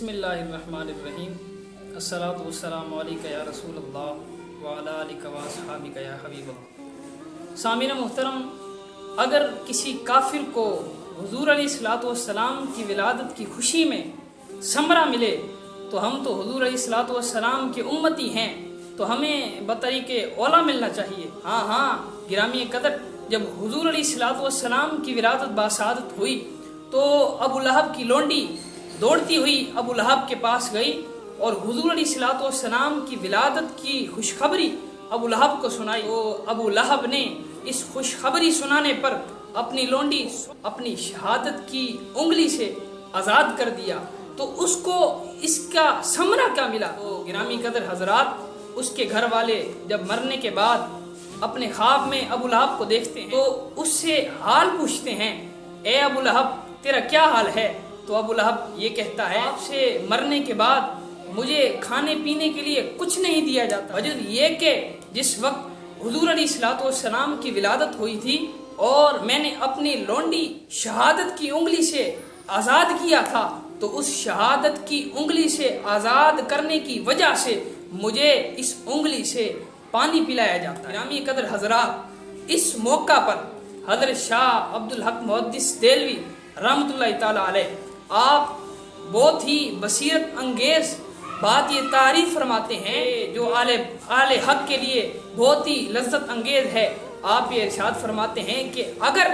बिस्मिल्लाहिर्रहमानिर्रहीम। अस्सलातु वस्सलामु अलैका या रसूल अल्लाह व अला आलिका व अस्हाबिका या हबीब अल्लाह। सामीन मुहतरम, अगर किसी काफिर को हुजूर अलैहिस्सलातु वस्सलाम की विलादत की खुशी में समरा मिले तो हम तो हुजूर अलैहिस्सलातु वस्सलाम के उम्मती हैं, तो हमें बतरीके औला मिलना चाहिए। हाँ गिरामी कदर, जब हुजूर अलैहिस्सलातु वस्सलाम की विलादत बासादत हुई तो अबू लहब की लोंडी दौड़ती हुई अबू लहब के पास गई और हुजूर अलैहिस्सलातु वस्सलाम की विलादत की खुशखबरी अबू लहब को सुनाई। तो अबू लहब ने इस खुशखबरी सुनाने पर अपनी लोंडी अपनी शहादत की उंगली से आज़ाद कर दिया। तो उसको इसका समरा क्या मिला? तो गिरामी कदर हजरात, उसके घर वाले जब मरने के बाद अपने ख्वाब में अबू लहब को देखते हैं तो उससे हाल पूछते हैं, ए अबू लहब तेरा क्या हाल है? तो अबू लहब ये कहता है, आपसे मरने के बाद मुझे खाने पीने के लिए कुछ नहीं दिया जाता, वजह ये कि जिस वक्त हुजूर अलैहिस्सलातु वस्सलाम की विलादत हुई थी और मैंने अपनी लोंडी शहादत की उंगली से आज़ाद किया था, तो उस शहादत की उंगली से आज़ाद करने की वजह से मुझे इस उंगली से पानी पिलाया जाता है। गिरामी कदर हजरात, इस मौका पर हजरत शाह अब्दुल हक मुहद्दिस देलवी रहमतुल्लाहि ताला अलैह आप बहुत ही बसीरत अंगेज बात ये तारीफ फरमाते हैं जो आले हक के लिए बहुत ही लज्जत अंगेज है। आप ये इरशाद फरमाते हैं कि अगर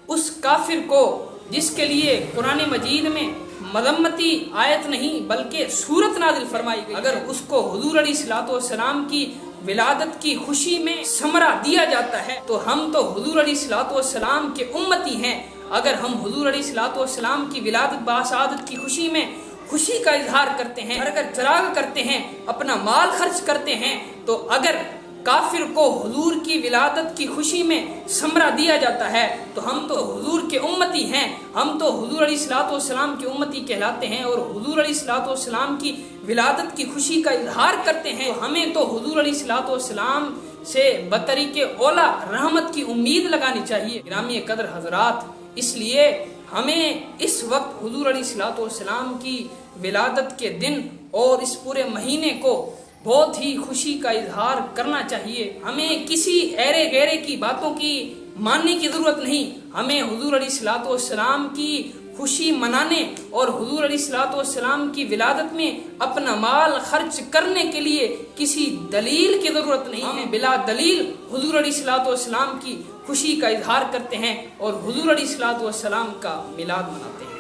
उस काफिर को जिसके लिए कुरान मजीद में मज़म्मती आयत नहीं बल्कि सूरत नाजिल फरमाई गई, अगर उसको हुजूर अलैहिस्सलातु वस्सलाम की विलादत की खुशी में समरा दिया जाता है तो हम तो हुजूर अलैहिस्सलातु वस्सलाम के उम्मती हैं। अगर हम हुजूर अलैहिस्सलातु वस्सलाम की विलादत बासादत की खुशी में खुशी का इजहार करते हैं, घर चराग करते हैं, अपना माल खर्च करते हैं, तो अगर काफिर को हुजूर की विलादत की खुशी में समरा दिया जाता है तो हम तो हुजूर के उम्मती हैं, हम तो हुजूर अलैहिस्सलातु वस्सलाम के उम्मती कहलाते हैं और हुजूर अलैहिस्सलातु वस्सलाम की विलादत की खुशी का इजहार करते हैं। तो हमें तो हुजूर अलैहिस्सलातु वस्सलाम से बतरीके औला रहमत की उम्मीद लगानी चाहिए। गिरामी कदर हजरात, इसलिए हमें इस वक्त हुजूर अलैहिस्सलातु वस्सलाम की विलादत के दिन और इस पूरे महीने को बहुत ही खुशी का इजहार करना चाहिए। हमें किसी ऐरे गैरे की बातों की मानने की ज़रूरत नहीं, हमें हुजूर अलैहिस्सलातु वस्सलाम की खुशी मनाने और हुजूर अलैहिस्सलातु वस्सलाम की विलादत में अपना माल खर्च करने के लिए किसी दलील की ज़रूरत नहीं है। बिला दलील हुजूर अलैहिस्सलातु वस्सलाम की खुशी का इजहार करते हैं और हुजूर अलैहिस्सलातु वस्सलाम का मिलाद मनाते हैं।